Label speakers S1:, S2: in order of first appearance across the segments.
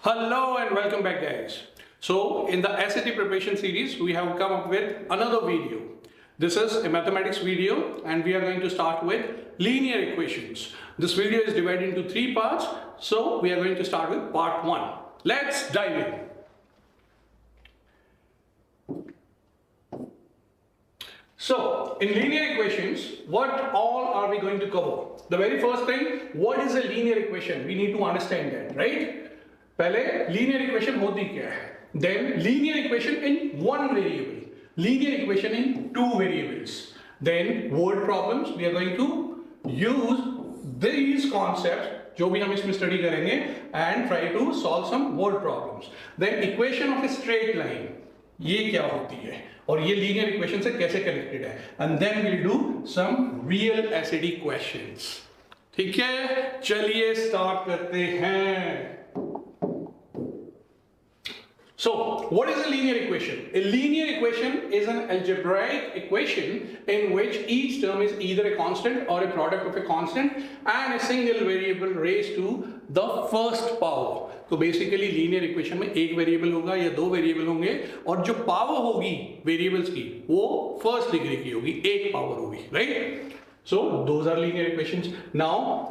S1: Hello and welcome back, guys. So in the SAT preparation series, we have come up with another video. This is a mathematics video and we are going to start with linear equations. This video is divided into three parts. So we are going to start with part 1. Let's dive in. So in linear equations, what all are we going to cover? The very first thing, what is a linear equation? We need to understand that, right? पहले linear equation होती क्या है? Then linear equation in one variable, linear equation in two variables. Then word problems, we are going to use these concepts जो भी हम इसमें study करेंगे and try to solve some word problems. Then equation of a straight line, ये क्या होती है और ये linear equation से कैसे connected है? And then we'll do some real SAT questions. ठीक है, चलिए start करते हैं. So, what is a linear equation? A linear equation is an algebraic equation in which each term is either a constant or a product of a constant and a single variable raised to the first power. तो basically linear equation में एक variable होगा या दो variable होंगे और जो power होगी variables की वो first degree की होगी, एक power होगी, right? So those are linear equations. Now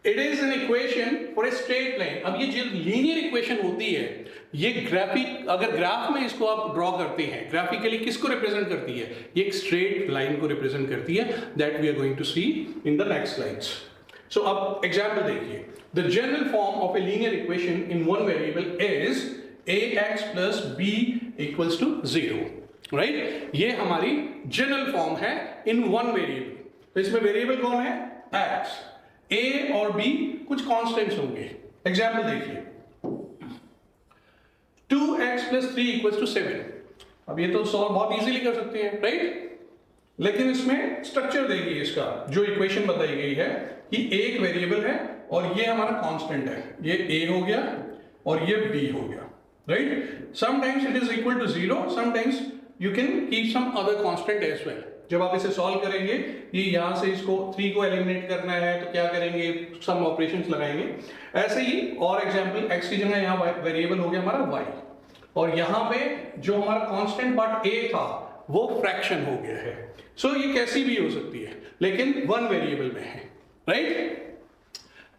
S1: it is an equation for a straight line. अब ये जो linear equation होती है ये ग्राफिक, अगर ग्राफ में इसको आप ड्रॉ करते हैं, ग्राफिकली किसको रिप्रेजेंट करती है? ये एक स्ट्रेट लाइन को रिप्रेजेंट करती है. That we are going to see in the next slides. So अब एग्जांपल देखिए. The general form of a linear equation in one variable is ax plus b equals to 0, right? ये हमारी general form है इन one variable. तो इसमें variable कौन है? x. a और b कुछ कॉन्स्टेंट्स होंगे. एग्जांपल देखिए. 2x plus 3 equals to 7. अब ये तो सॉल्व बहुत इजीली कर सकते हैं, राइट? लेकिन इसमें स्ट्रक्चर देखिए इसका, जो इक्वेशन बताई गई है कि एक वेरिएबल है और ये हमारा कांस्टेंट है. ये a हो गया और ये b हो गया, right? Sometimes it is equal to 0, sometimes you can keep some other constant as well. जब आप इसे सॉल्व करेंगे, ये यहां से इसको 3 को एलिमिनेट करना है तो क्या करेंगे? सम ऑपरेशंस लगाएंगे. ऐसे ही और एग्जांपल, x की जगह यहाँ वेरिएबल हो गया हमारा y और यहाँ पे जो हमारा कांस्टेंट पार्ट a था वो फ्रैक्शन हो गया है. सो ये कैसी भी हो सकती है लेकिन वन वेरिएबल में है, राइट?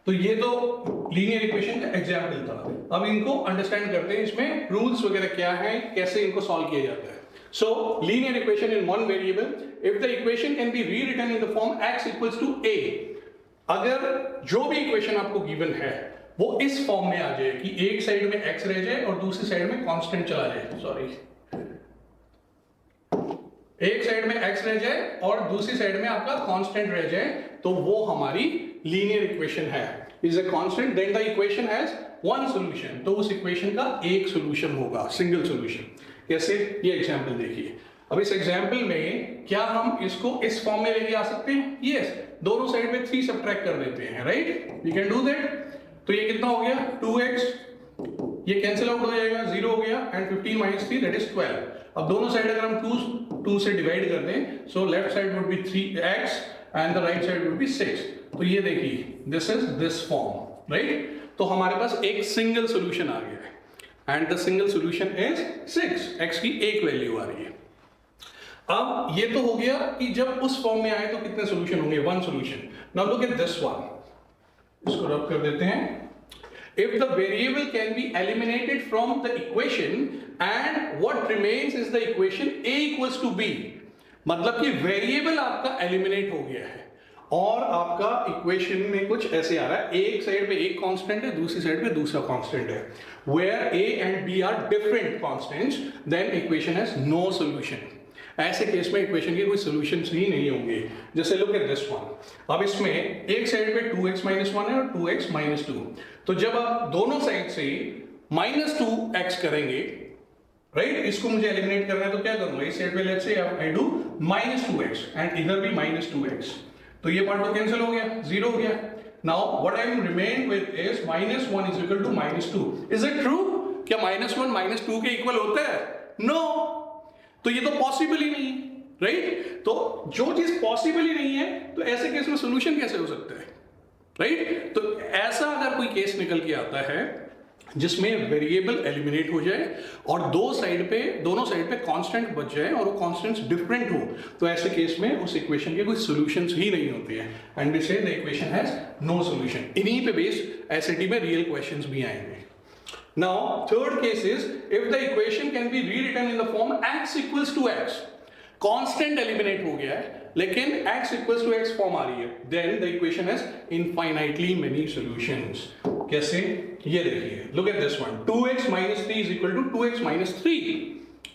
S1: तो ये तो लीनियर इक्वेशन का एग्जांपल था. अब इनको अंडरस्टैंड करते हैं, इसमें रूल्स वगैरह क्या है, कैसे इनको सॉल्व किया जाता है. So, linear equation in one variable, if the equation can be rewritten in the form x equals to a, अगर जो भी इक्वेशन आपको गिवन है वो इस फॉर्म में आ जाए कि एक साइड में x रह जाए और दूसरी साइड में कांस्टेंट चला जाए, सॉरी, एक साइड में x रह जाए और दूसरी साइड में आपका कांस्टेंट रह जाए, तो वो हमारी लीनियर इक्वेशन है. Is a constant, then the equation has one solution. तो उस इक्वेशन का एक सॉल्यूशन होगा, सिंगल सॉल्यूशन. कैसे? ये एग्जांपल देखिए. अब इस एग्जांपल में क्या हम इसको इस फॉर्म में लेके आ सकते हैं? यस. दोनों साइड में 3 सब्ट्रैक्ट कर देते हैं, right? We can do that. तो ये कितना हो गया? 2x, ये कैंसिल आउट हो जाएगा, 0 हो गया एंड 15 माइनस 3 दैट इज 12. अब दोनों साइड अगर हम 2 से डिवाइड कर दें, so left side would be 3x and the right side would be 6. तो ये देखिए, this is this form, right? तो हमारे पास एक सिंगल सॉल्यूशन आ गया है and the single solution is 6. x की एक वैल्यू आ रही है. अब ये तो हो गया कि जब उस फॉर्म में आए तो कितने सॉल्यूशन होंगे? One solution. Now look at this one. इसको रब कर देते हैं. If the variable can be eliminated from the equation and what remains is the equation a equals to b, मतलब कि वेरिएबल आपका एलिमिनेट हो गया है और आपका इक्वेशन में कुछ ऐसे आ रहा है. एक साइड पे एक कांस्टेंट है, दूसरी साइड पे दूसरा कांस्टेंट है. Where a and b are different constants, then equation has no solution. ऐसे केस में इक्वेशन के कोई सॉल्यूशंस ही नहीं होंगे. जैसे लुक एट दिस वन. अब इसमें एक साइड पे 2x माइनस 1 है और 2x माइनस 2. तो जब आप दोनों साइड से माइनस 2x करेंगे, राइट? इसको मुझे एलिमिनेट करना है तो क्या करूंगा? इस साइड पे let's say I do minus 2x and इधर भी माइनस 2x. तो ये पार्ट तो कैंसिल हो गया, 0 हो गया. Now what I am remain with is minus 1 is equal to minus 2. Is it true? क्या माइनस 1 माइनस 2 के इक्वल होता है? नो. तो ये तो पॉसिबल ही नहीं, राइट? तो जो चीज पॉसिबल ही नहीं है तो ऐसे केस में सॉल्यूशन कैसे हो सकता है, राइट? तो ऐसा अगर कोई केस निकल के आता है जिसमें वेरिएबल एलिमिनेट हो जाए और दोनों साइड पे कांस्टेंट बच जाए और वो कांस्टेंट्स डिफरेंट हो, तो ऐसे केस में उस इक्वेशन के कोई सॉल्यूशंस ही नहीं होते हैं, and we say the equation has no solution. इन्हीं पे बेस्ड एसएटी में रियल क्वेश्चंस भी आएंगे। Now third case is if the equation can be rewritten in the form x equals to x, constant eliminate हो गया है लेकिन x equals to x form आ रही है, then the equation has infinitely many solutions. कैसे? ये देखिए, look at this one, 2x minus 3 is equal to 2x minus 3,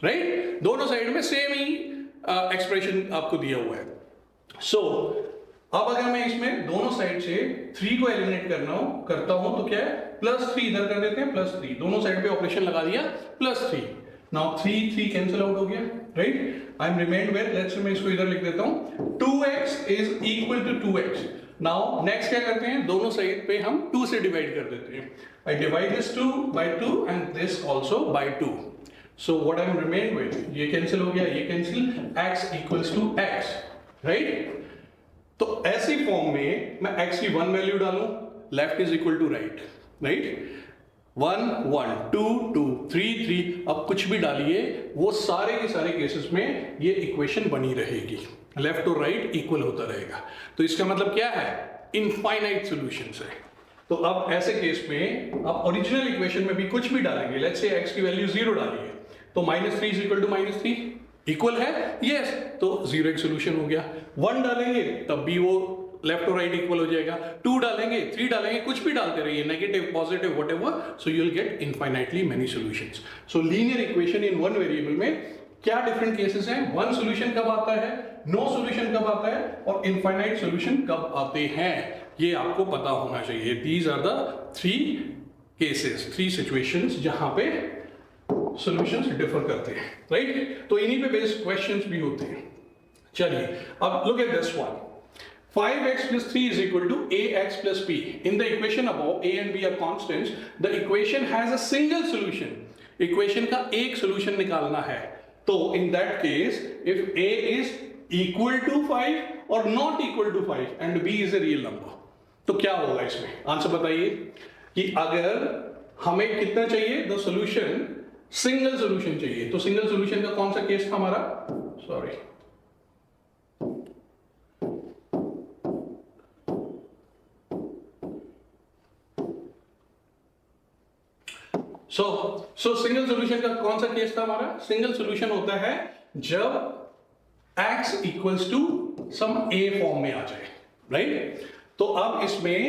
S1: right? दोनों साइड में सेम ही एक्सप्रेशन आपको दिया हुआ है। सो अब अगर मैं इसमें दोनों साइड से 3 को एलिमिनेट करता हूं तो क्या है, +3 इधर कर देते हैं, +3 दोनों साइड पे ऑपरेशन लगा दिया, +3। नाउ 3 कैंसिल आउट हो गया, right? I am remained with, let's say मैं इसको इधर लिख देता हूं, 2x is equal to 2x। Now next क्या करते हैं, दोनों साइड पे हम 2 से डिवाइड कर देते हैं। I divide this 2 by 2 and this also by 2. So what I am remain with, ये कैंसिल हो गया, ये cancel, x equals to x, right? तो ऐसी फॉर्म में मैं x की 1 वैल्यू डालूं, left is equal to right, right? 1 1 2 2 3 3, अब कुछ भी डालिए, वो सारे के सारे केसेस में ये इक्वेशन बनी रहेगी, लेफ्ट और राइट इक्वल होता रहेगा। तो इसका मतलब क्या है, इनफाइनाइट सॉल्यूशंस है। तो अब ऐसे केस में आप ओरिजिनल इक्वेशन में भी कुछ भी डालेंगे, लेट्स से x की वैल्यू 0 डालिए, तो -3 इज इक्वल टू -3 इक्वल है, यस, तो 0 एक सोल्यूशन हो गया। 1 डालेंगे तब भी वो लेफ्ट और राइट इक्वल हो जाएगा, 2 डालेंगे, 3 डालेंगे, कुछ भी डालते रहिए, negative positive whatever, so you will get infinitely many solutions. So linear equation in one variable में क्या डिफरेंट केसेस हैं, वन सॉल्यूशन कब आता है, नो सॉल्यूशन कब आता है, और इनफाइनाइट सॉल्यूशन कब आते हैं, ये आपको पता होना चाहिए। These are the 3 cases, 3 situations जहां पे सॉल्यूशंस डिफर करते हैं, राइट? तो इन्हीं पे बेस्ड क्वेश्चंस भी होते हैं। चलिए अब look at this one, 5x plus 3 is equal to ax plus b. In the equation above, a and b are constants. The equation has a single solution. Equation का एक solution निकालना है। तो in that case, if a is equal to 5 or not equal to 5 and b is a real number, तो क्या होगा इसमें? Answer बताइए कि अगर हमें कितना चाहिए, द सॉल्यूशन सिंगल सॉल्यूशन चाहिए, तो सिंगल सॉल्यूशन का कौन सा केस था हमारा, सॉरी, सो सिंगल सॉल्यूशन का कौन सा केस था हमारा, सिंगल सॉल्यूशन होता है जब x equals to some a form में आ जाए, राइट? तो अब इसमें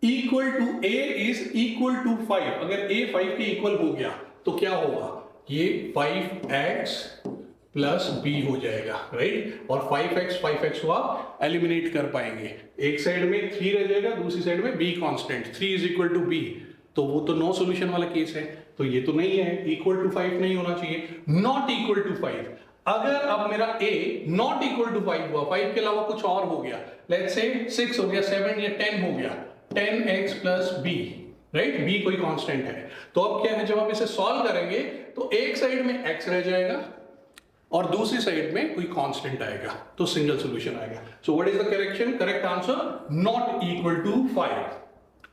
S1: equal to a is equal to 5, अगर a 5 के इक्वल हो गया तो क्या होगा, ये 5x प्लस b हो जाएगा, राइट? और 5x को आप एलिमिनेट कर पाएंगे, एक साइड में 3 रह जाएगा, दूसरी साइड में b constant, 3 is equal to b, तो वो तो नो सॉल्यूशन वाला केस है, तो ये तो नहीं है, इक्वल टू 5 नहीं होना चाहिए, नॉट इक्वल टू 5। अगर अब मेरा a नॉट इक्वल टू 5 हुआ, 5 के अलावा कुछ और हो गया, लेट्स से 6 हो गया, 7 या 10 हो गया, 10x plus b, right? b कोई कांस्टेंट है, तो अब क्या है, जब हम इसे सॉल्व करेंगे तो एक साइड में x रह जाएगा और दूसरी साइड में कोई कांस्टेंट आएगा, तो सिंगल सॉल्यूशन आएगा। So what is the correct answer, not equal to 5,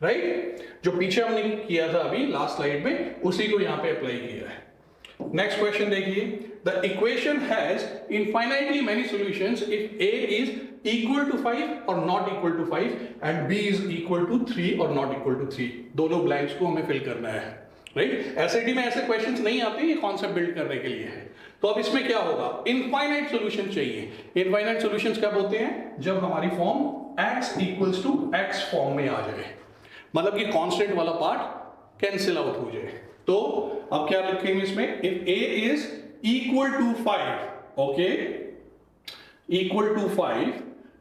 S1: right? जो पीछे हमने किया था अभी लास्ट स्लाइड में, उसी को यहां पे अप्लाई किया है। नेक्स्ट क्वेश्चन देखिए, the equation has infinitely many solutions if a is equal to 5 और not equal to 5 and b is equal to 3 और नॉट इक्वल टू 3, दोनों ब्लैंक्स को हमें फिल करना है, राइट? एसएटी में ऐसे क्वेश्चंस नहीं आते, ये कॉन्सेप्ट बिल्ड करने के लिए है। तो अब इसमें क्या होगा, इनफाइनाइट सॉल्यूशन चाहिए। इनफाइनाइट सॉल्यूशंस कब होते हैं, जब हमारी form x equals to x form में आ जाए, मतलब कि कांस्टेंट वाला पार्ट कैंसिल आउट हो जाए। तो अब क्या लिखेंगे इसमें, if a is equal to 5, okay, equal to 5,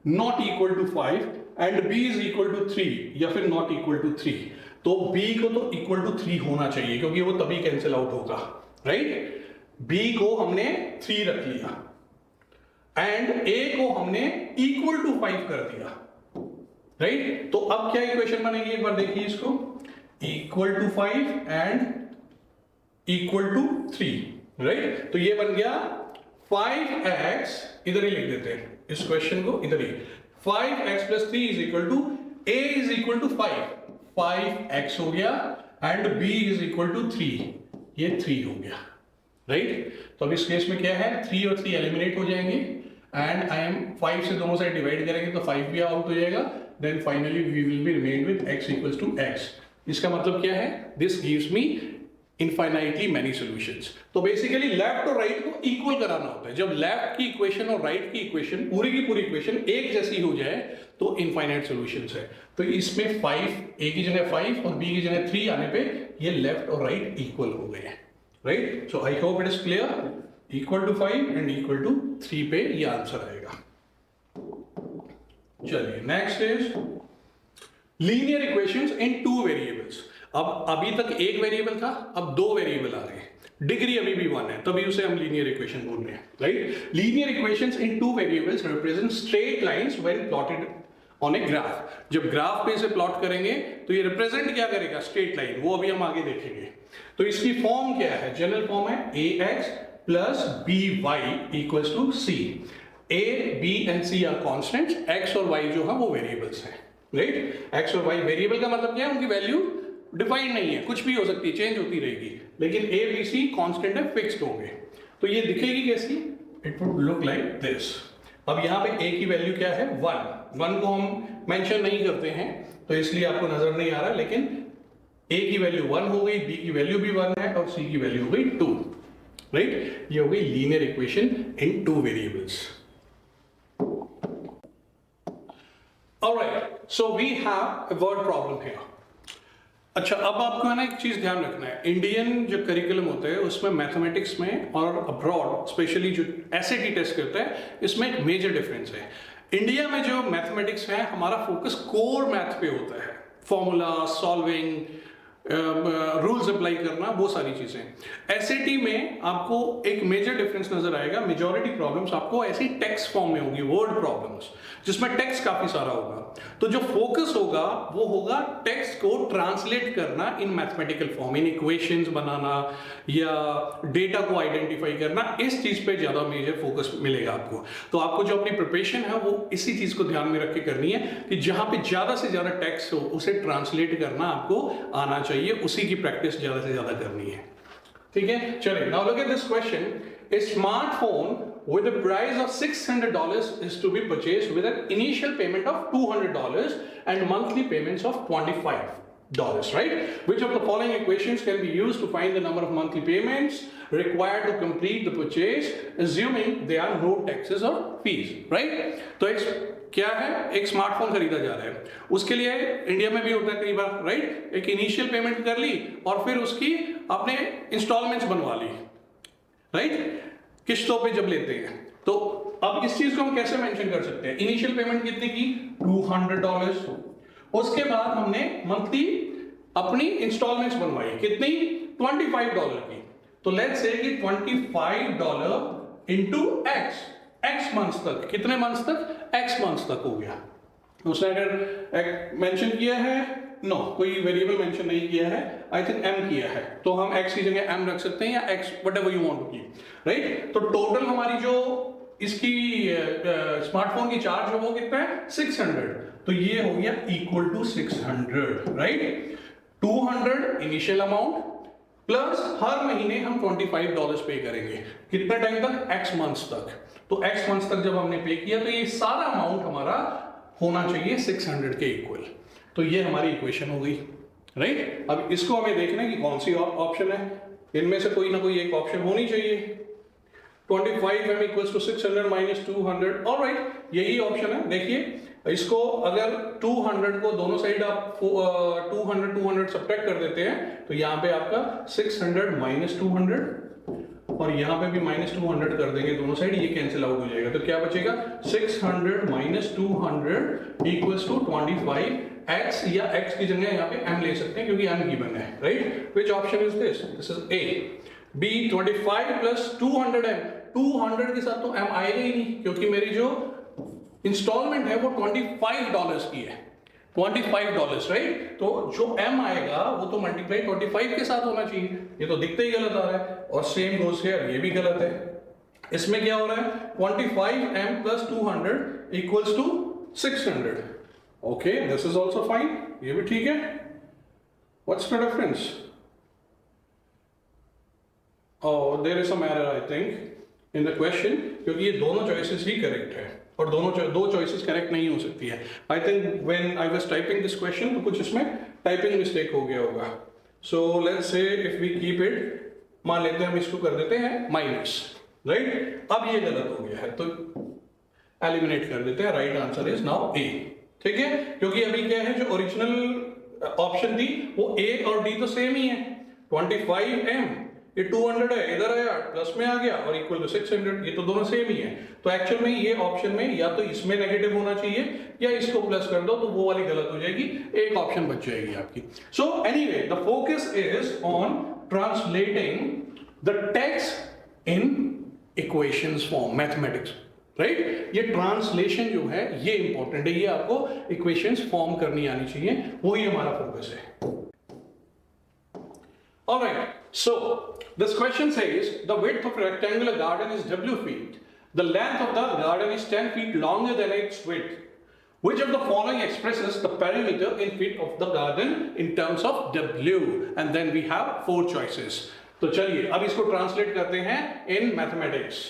S1: not equal to 5 and b is equal to 3 या फिर नॉट इक्वल टू 3, तो b को तो इक्वल टू 3 होना चाहिए क्योंकि वो तभी कैंसिल आउट होगा, राइट? b को हमने 3 रख लिया एंड a को हमने इक्वल टू 5 कर दिया, राइट? तो अब क्या इक्वेशन बनेगी, एक बार देखिए इसको, equal to 5 and equal to 3, right? तो ये बन गया 5x, इधर ही लिख देते हैं इस क्वेश्चन को, इधर ही 5x plus 3 is equal to a is equal to 5 5x हो गया and b is equal to 3, ये 3 हो गया, राइट। तो अब इस केस में क्या है, 3 और 3 एलिमिनेट हो जाएंगे एंड आई एम 5 से दोनों साइड डिवाइड करेंगे तो 5 भी आउट हो जाएगा, then finally we will be remain with x equals to x। इसका मतलब क्या है, this gives me infinitely many solutions. तो बेसिकली लेफ्ट और राइट को इक्वल कराना होता है। जब लेफ्ट की इक्वेशन और राइट की इक्वेशन पूरी की पूरी इक्वेशन एक जैसी हो जाए तो इनफाइनाइट सॉल्यूशंस है। तो इसमें 5 a की जगह 5 और b की जगह 3 आने पे ये लेफ्ट और राइट इक्वल हो गए हैं, right. So I hope it is clear. Equal to 5 and equal to 3 पे ये आंसर आएगा। चलिए next is linear equations in 2 variables. अब अभी तक एक वेरिएबल था, अब 2 वेरिएबल आ रहे हैं, डिग्री अभी भी 1 है, तभी उसे हम लीनियर इक्वेशन बोल रहे हैं, right. Linear equations in 2 variables represent straight lines when plotted on a graph. जब ग्राफ पे इसे प्लॉट करेंगे तो ये रिप्रेजेंट क्या करेगा, स्ट्रेट लाइन, वो अभी हम आगे देखेंगे। तो इसकी फॉर्म क्या है, जनरल फॉर्म है ax plus by equals to c। a, b and c are constants, x और y जो है वो वेरिएबल्स हैं, राइट। x और y वेरिएबल का मतलब क्या है, उनकी वैल्यू डिफाइंड नहीं है, कुछ भी हो सकती है, चेंज होती रहेगी, लेकिन a, b, c कांस्टेंट है, फिक्स्ड होंगे। तो ये दिखेगी कैसी, it would look like this. अब यहाँ पे a की वैल्यू क्या है, 1 को हम मेंशन नहीं करते हैं तो इसलिए आपको नजर नहीं आ रहा, लेकिन a की वैल्यू 1 हो गई, b की वैल्यू भी 1 है और c की वैल्यू हो गई 2, राइट। ये हो गई linear equation in 2 variables. Alright, so we have a word problem here. अच्छा, अब आपको है ना एक चीज ध्यान रखना है, इंडियन जो करिकुलम होता है उसमें मैथमेटिक्स में और अब्रॉड स्पेशली जो एसएटी टेस्ट करता है, इसमें एक मेजर डिफरेंस है। इंडिया में जो मैथमेटिक्स है, हमारा फोकस कोर मैथ पे होता है, फॉर्मूला सॉल्विंग, रूल्स अप्लाई करना, वो सारी चीजें। एसएटी में आपको एक मेजर डिफरेंस नजर आएगा, मेजॉरिटी प्रॉब्लम्स आपको ऐसी टेक्स्ट फॉर्म में होगी, वर्ड प्रॉब्लम्स, जिसमें टेक्स्ट काफी सारा होगा। तो जो फोकस होगा वो होगा टेक्स्ट को ट्रांसलेट करना in mathematical form, in equations बनाना या डेटा को आइडेंटिफाई करना, इस चीज पे ज्यादा मेजर फोकस मिलेगा आपको। तो आपको जो अपनी प्रिपरेशन है वो इसी चीज को ध्यान में रख के करनी है कि जहां पे ज्यादा से ज्यादा टेक्स्ट हो उसे ट्रांसलेट करना आपको आना चाहिए, उसी की प्रैक्टिस ज्यादा से ज्यादा करनी है, ठीक है। चलिए, now look at this question. A smartphone with a price of $600 is to be purchased with an initial payment of $200 and monthly payments of $25, right? Which of the following equations can be used to find the number of monthly payments required to complete the purchase, assuming there are no taxes or fees, right? तो क्या है, एक smartphone खरीदा जा रहा है, उसके लिए इंडिया में भी होता है कई बार, राइट। एक इनिशियल पेमेंट कर ली और फिर उसकी आपने इंस्टॉलमेंट्स बनवा ली, राइट, किस्तों पे जब लेते हैं। तो अब इस चीज को हम कैसे मेंशन कर सकते हैं, इनिशियल पेमेंट कितने की, $200, उसके बाद हमने मंथली अपनी इंस्टॉलमेंट्स बनवाई, कितनी, $25 की। तो लेट्स से कि $25 इंटू x मंथ्स तक, कितने मंथ्स तक, x मंथ्स तक हो गया। उसने अगर मेंशन किया है, नो, कोई वेरिएबल मेंशन नहीं किया है, आई थिंक m किया है, तो हम x की जगह m रख सकते हैं या x whatever you want to keep, right. तो टोटल हमारी जो इसकी स्मार्टफोन की चार्ज है वो कितना है, 600। तो ये हो गया equal to 600, right. 200 initial amount plus हर महीने हम $25 पे करेंगे, कितने टाइम तक, x मंथ्स तक। तो x मंथ्स तक जब हमने पे किया तो ये सारा अमाउंट हमारा होना चाहिए 600 के इक्वल। तो ये हमारी इक्वेशन हो गई, राइट। अब इसको हमें देखना है कि कौन सी ऑप्शन है, इनमें से कोई ना कोई एक ऑप्शन होनी चाहिए। 25m equals to 600 minus 200, alright, यही ऑप्शन है। देखिए, इसको अगर 200 को दोनों साइड आप 200 सब्ट्रैक्ट कर देते हैं तो यहाँ पे आपका 600 माइनस 200 और यहाँ पे भी माइनस 200 कर देंगे दोनों साइड, ये कैंसिल आउट हो जाएगा। तो क्या बचेगा, 600 माइनस 200 इक्वल्स टू 25x, या x की जगह यहाँ पे m ले सकते हैं क्योंकि m गिवन है, right. Which option is this, this is A। B 25 plus 200m, 200 के साथ तो m आएगा ही नहीं क्योंकि मेरी जो इंस्टॉलमेंट है वो $25 की है, $25, राइट। तो जो m आएगा वो तो मल्टीप्लाई 25 के साथ होना चाहिए, ये तो दिखते ही गलत आ रहा है। और सेम गोस हियर, ये भी गलत है। इसमें क्या हो रहा है, 25m plus 200 equals to 600। Okay, this is also fine, ये भी ठीक है। What's the difference? Oh, there is some error I think in the question, क्योंकि ये दोनों choices ही correct है और दो choices correct नहीं हो सकती है. I think when I was typing this question तो कुछ इसमें typing mistake हो गया होगा. So let's say if we keep it, मान लेते हैं हम इसको कर देते हैं minus, right? अब ये गलत हो गया है तो eliminate कर देते हैं. Right answer is now A. ठीक है, क्योंकि अभी क्या है, जो ओरिजिनल ऑप्शन थी वो A और D तो सेम ही है. 25M ये 200 है, इधर आया प्लस में आ गया और इक्वल टू 600, ये तो दोनों सेम ही है. तो एक्चुअल में ये ऑप्शन में या तो इसमें नेगेटिव होना चाहिए या इसको प्लस कर दो तो वो वाली गलत हो जाएगी, एक ऑप्शन बच जाएगी आपकी. So anyway the focus is on translating the text in equations form, mathematics, right. ये ट्रांसलेशन जो है ये इंपॉर्टेंट है, ये आपको इक्वेशंस फॉर्म करनी आनी चाहिए, वही हमारा फोकस है. All right, so this question says the width of a rectangular garden is W feet. The length of the garden is 10 feet longer than its width. Which of the following expresses the perimeter in feet of the garden in terms of W? And then we have 4 choices. तो चलिए अब इसको translate करते हैं in mathematics.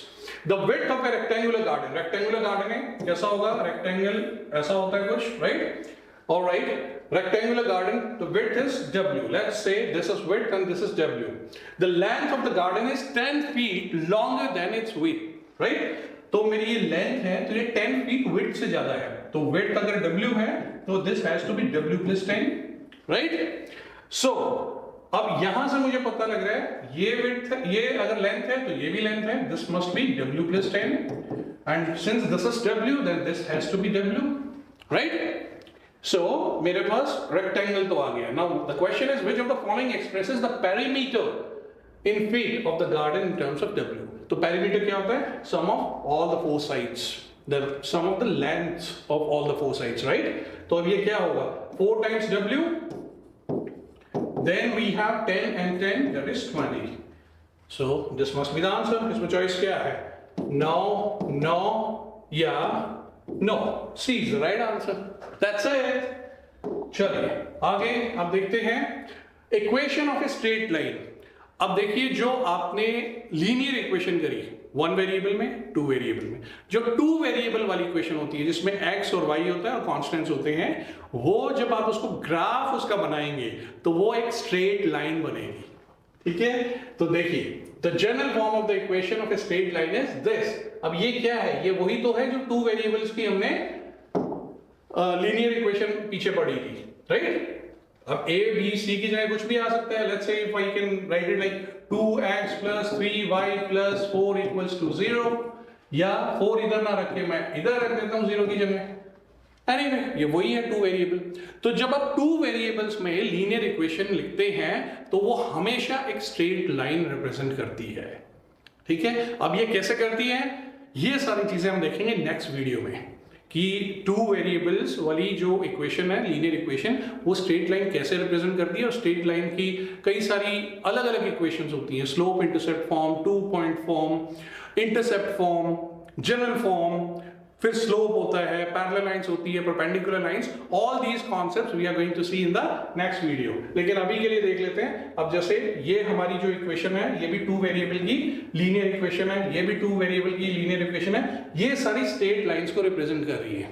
S1: The width of a rectangular garden. Rectangular garden है, कैसा होगा? Rectangle ऐसा होता है कुछ, right? All right, rectangular garden, the width is W. Let's say this is width and this is W. The length of the garden is 10 feet longer than its width, right? तो मेरी ये length है तो ये 10 feet width से ज्यादा है, तो width अगर W है तो this has to be W plus 10, right? So अब यहां से मुझे पता लग रहा है ये width है, ये अगर length है तो ये भी length है, this must be W plus 10, and since this is W then this has to be W, right? So मेरे पास rectangle तो आ गया. Now the question is which of the following expresses the perimeter in feet of the garden in terms of W. तो perimeter क्या होता है? Sum of all the 4 sides, the sum of the lengths of all the 4 sides, right? तो अब ये क्या होगा? 4 times W, then we have 10 and 10, that is 20. So this must be the answer. इसमें choice क्या है? No, no, yeah, no. C is the right answer. That's it. चलिए आगे अब देखते हैं equation of a straight line. अब देखिए जो आपने लीनियर इक्वेशन करी 1 वेरिएबल में 2 वेरिएबल में, जो 2 वेरिएबल वाली इक्वेशन होती है जिसमें x और y होता है और कांस्टेंट्स होते हैं, वो जब आप उसको ग्राफ उसका बनाएंगे तो वो एक स्ट्रेट लाइन बनेगी. ठीक है, तो देखिए the general form of the equation of a straight line is this. अब ये क्या है? ये वही तो है जो 2 वेरिएबल्स की हमने लीनियर इक्वेशन पीछे पढ़ी थी, राइट? अब a b c की जगह कुछ भी आ सकता है. Let's say if I can write it like 2x + 3y + 4 = 0, या 4 इधर ना रख के मैं इधर रख देता हूं 0 की जगह. एनीवे ये वही है 2 वेरिएबल. तो जब आप 2 वेरिएबल्स में लीनियर इक्वेशन लिखते हैं तो वो हमेशा एक स्ट्रेट लाइन रिप्रेजेंट करती है. ठीक है, अब ये कैसे करती है ये सारी चीजें हम देखेंगे नेक्स्ट वीडियो में कि 2 वेरिएबल्स वाली जो इक्वेशन है लीनियर इक्वेशन वो स्ट्रेट लाइन कैसे रिप्रेजेंट करती है, और स्ट्रेट लाइन की कई सारी अलग अलग इक्वेशंस होती हैं. Slope intercept form, 2 point form, intercept form, general form, फिर स्लोप होता है, पैरेलल लाइंस होती है, perpendicular lines. All these concepts we are going to see in the next video. लेकिन अभी के लिए देख लेते हैं. अब जैसे ये हमारी जो इक्वेशन है ये भी 2 वेरिएबल की लीनियर इक्वेशन है, ये भी 2 वेरिएबल की लीनियर इक्वेशन है. ये सारी स्ट्रेट लाइंस को रिप्रेजेंट कर रही है.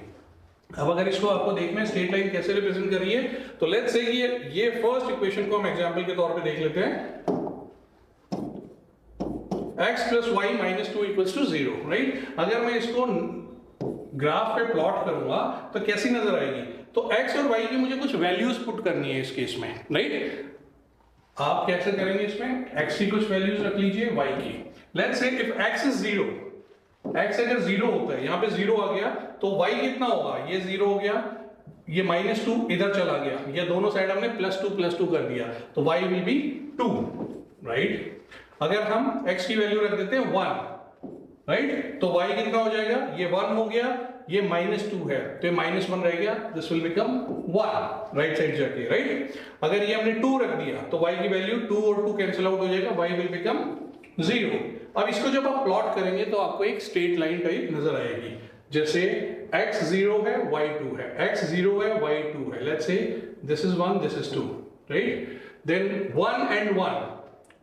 S1: अब अगर इसको आपको देखना है स्ट्रेट लाइन कैसे रिप्रेजेंट कर रही है तो लेट्स से ये फर्स्ट इक्वेशन को हम एग्जांपल के तौर पे देख लेते हैं. x + y - 2 = 0, right? अगर मैं इसको ग्राफ पे प्लॉट करूंगा तो कैसी नजर आएगी? तो x और y की मुझे कुछ वैल्यूज पुट करनी है इस केस में, राइट? आप कैसे करेंगे? इसमें x की कुछ वैल्यूज रख लीजिए, y की. Let's say if x is 0, x अगर 0 होता है, यहाँ पे 0 आ गया तो y कितना होगा? ये 0 हो गया, ये -2 इधर चला गया, ये दोनों साइड हमने +2 कर दिया तो y will be 2, राइट? अगर हम x की वैल्यू रख देते हैं 1, राइट? तो y कितना हो जाएगा? ये 1 हो गया, ये -2 है तो ये -1 रह गया, this will become 1 right side जाके, राइट? अगर ये हमने 2 रख दिया तो y की वैल्यू 2 और 2 कैंसिल आउट हो जाएगा, y विल बिकम 0. अब इसको जब आप प्लॉट करेंगे तो आपको एक स्ट्रेट लाइन टाइप नजर आएगी. जैसे x 0 है, y 2 है, x 0 है, y 2 है. Let's say this is 1, this is 2, right? Then 1 and 1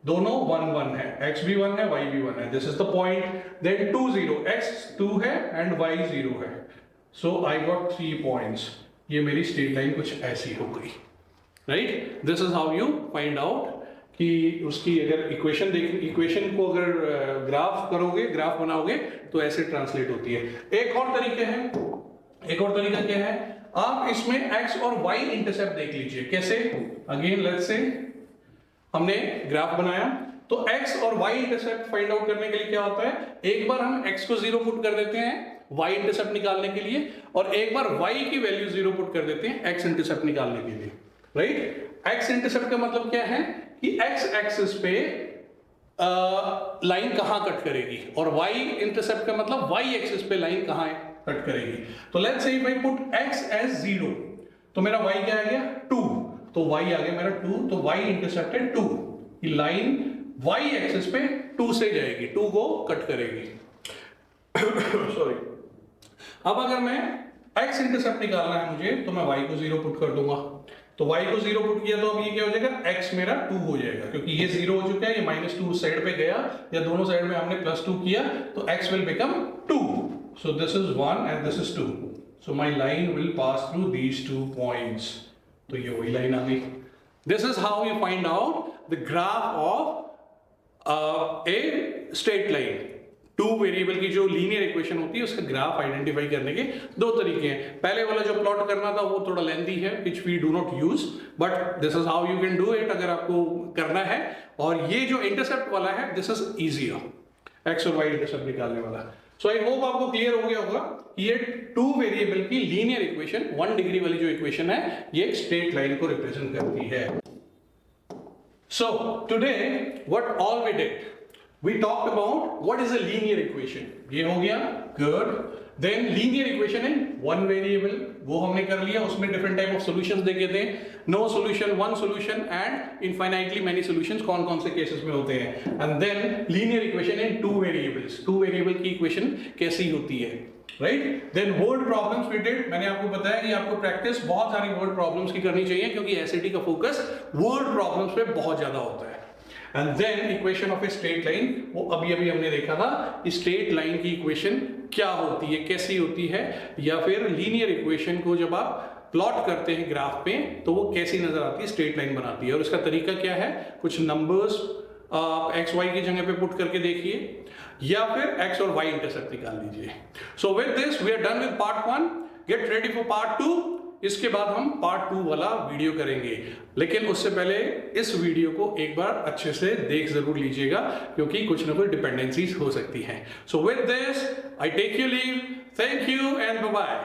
S1: दोनों 1 1 है, x भी 1 है, y भी 1 है, this is the point. Then 2 0, x 2 है एंड y 0 है. So I got 3 points. ये मेरी स्ट्रेट लाइन कुछ ऐसी हो गई, right. This is how you find out कि उसकी अगर इक्वेशन को अगर ग्राफ करोगे, ग्राफ बनाओगे तो ऐसे ट्रांसलेट होती है. एक और तरीका क्या है, आप इसमें x और y इंटरसेप्ट देख लीजिए. कैसे? अगेन लेट्स से हमने ग्राफ बनाया तो x और y इंटरसेप्ट फाइंड आउट करने के लिए क्या होता है, एक बार हम x को 0 पुट कर देते हैं y इंटरसेप्ट निकालने के लिए, और एक बार y की वैल्यू 0 पुट कर देते हैं x इंटरसेप्ट निकालने के लिए, राइट. x इंटरसेप्ट का मतलब क्या है कि x एक्सिस पे लाइन कहां कट करेगी, और y इंटरसेप्ट का मतलब y एक्सिस पे लाइन कहां कट करेगी. तो let's say if I put x as 0 तो मेरा y क्या आ गया 2, तो y आ गया मेरा 2, तो y इंटरसेप्ट है 2. ये लाइन y एक्सिस पे 2 से जाएगी, 2 को कट करेगी. सॉरी. अब अगर मैं x इंटरसेप्ट निकालना है मुझे तो मैं y को 0 पुट कर दूंगा. तो y को 0 पुट किया तो अब ये क्या हो जाएगा, x मेरा 2 हो जाएगा, क्योंकि ये 0 हो चुका है, ये -2 साइड पे गया, या दोनों साइड में हमने +2 किया तो x will become 2. So this is 1 and this is 2. So my line will pass through these 2 points. तो ये वही लाइन आ गई. This is how you find out the graph of a straight line. 2 variable की जो linear equation होती है उसका graph identify करने के 2 तरीके हैं. पहले वाला जो प्लॉट करना था वो थोड़ा लेंथी है, which we do not use, but this is how you can do it अगर आपको करना है. और ये जो इंटरसेप्ट वाला है this is easier, x और y इंटरसेप्ट निकालने वाला. सो आई होप आपको क्लियर हो गया होगा कि ये 2 वेरिएबल की लीनियर इक्वेशन 1 डिग्री वाली जो इक्वेशन है ये एक स्ट्रेट लाइन को रिप्रेजेंट करती है. So today what all we did, we talked about what is a linear equation. ये हो गया, good. Then linear equation in one variable, वो हमने कर लिया. उसमें different type of solutions देखे थे, no solution, one solution and infinitely many solutions कौन कौन से cases में होते हैं. And then linear equation in 2 variables, 2 variable की equation कैसी होती है, right? Then word problems we did. मैंने आपको बताया कि आपको practice बहुत सारी word problems की करनी चाहिए, क्योंकि SAT का focus word problems पे बहुत ज़्यादा होता है. And then equation of a straight line, वो अभी हमने देखा था स्ट्रेट लाइन की इक्वेशन क्या होती है, कैसी होती है, या फिर लीनियर इक्वेशन को जब आप प्लॉट करते हैं ग्राफ पे तो वो कैसी नजर आती है, स्ट्रेट लाइन बनाती है. और इसका तरीका क्या है, कुछ नंबर्स आप एक्स वाई की जगह पे पुट करके देखिए, या फिर एक्स और वाई इंटरसेप्ट निकाल लीजिए. So with this we are done with part 1. Get ready for part 2. इसके बाद हम पार्ट 2 वाला वीडियो करेंगे, लेकिन उससे पहले इस वीडियो को एक बार अच्छे से देख जरूर लीजिएगा, क्योंकि कुछ ना कुछ डिपेंडेंसीज हो सकती हैं. So with this I take you leave. Thank you and bye bye.